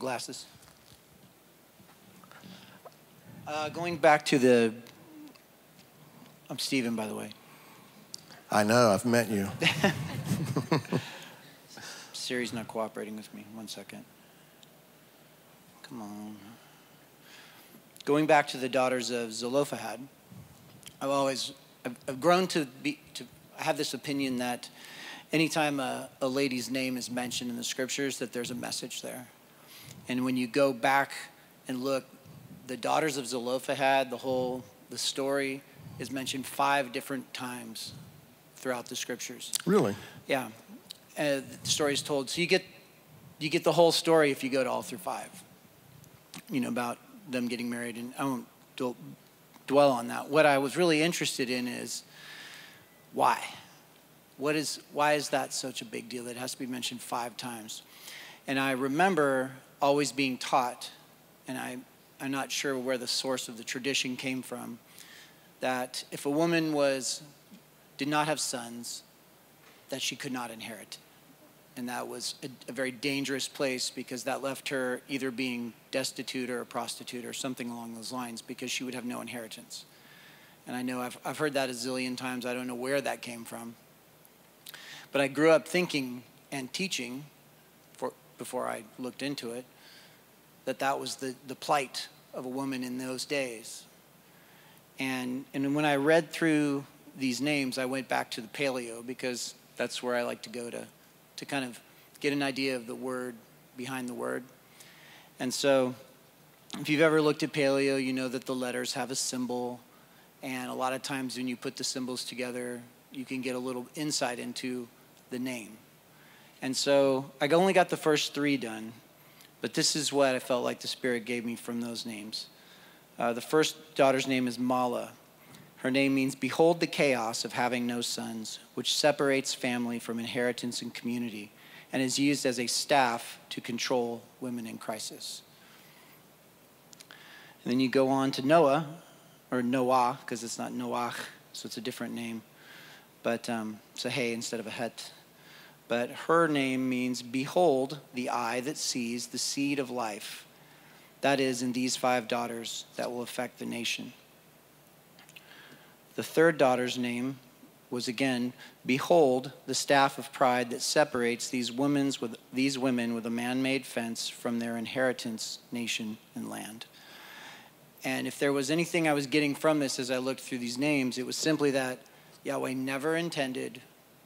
glasses. Going back to the... I'm Stephen, by the way. I know, I've met you. Siri's not cooperating with me. 1 second. Come on. Going back to the daughters of Zelophehad, I've grown to have this opinion that anytime a lady's name is mentioned in the scriptures, that there's a message there. And when you go back and look, the daughters of Zelophehad, the story is mentioned 5 different times throughout the scriptures. Really? Yeah. The story is told. So you get the whole story if you go to all through 5. About them getting married, and I won't dwell on that. What I was really interested in is why. Why is that such a big deal that it has to be mentioned 5 times? And I remember always being taught, and I'm not sure where the source of the tradition came from, that if a woman did not have sons, that she could not inherit. And that was a very dangerous place, because that left her either being destitute or a prostitute or something along those lines, because she would have no inheritance. And I know I've heard that a zillion times. I don't know where that came from. But I grew up thinking and teaching, before I looked into it, that was the plight of a woman in those days. And when I read through these names, I went back to the Paleo, because that's where I like to go to kind of get an idea of the word behind the word. And so if you've ever looked at Paleo, you know that the letters have a symbol. And a lot of times when you put the symbols together, you can get a little insight into the name. And so I only got the first 3 done, but this is what I felt like the Spirit gave me from those names. The first daughter's name is Mala. Her name means, behold the chaos of having no sons, which separates family from inheritance and community, and is used as a staff to control women in crisis. And then you go on to Noah, or Noah, because it's not Noach, so it's a different name. But it's a hey instead of a het. But her name means, behold the eye that sees the seed of life. That is, in these 5 daughters that will affect the nation. The third daughter's name was, again, behold the staff of pride that separates these women with a man-made fence from their inheritance, nation, and land. And if there was anything I was getting from this as I looked through these names, it was simply that Yahweh never intended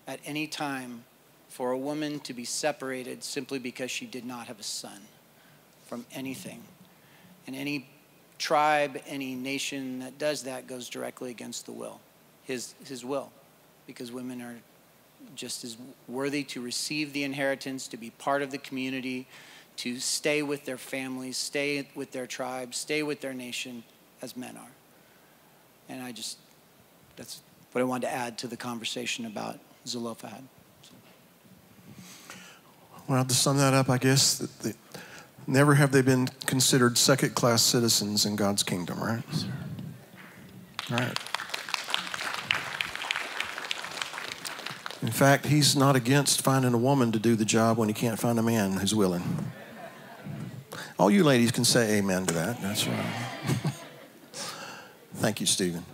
at any time for a woman to be separated simply because she did not have a son from anything. And any tribe, any nation that does that goes directly against the will, his will, because women are just as worthy to receive the inheritance, to be part of the community, to stay with their families, stay with their tribes, stay with their nation as men are. And that's what I wanted to add to the conversation about Zelophehad. Well, to sum that up, I guess, never have they been considered second-class citizens in God's kingdom, right? Right. In fact, he's not against finding a woman to do the job when he can't find a man who's willing. All you ladies can say amen to that. That's right. Thank you, Stephen.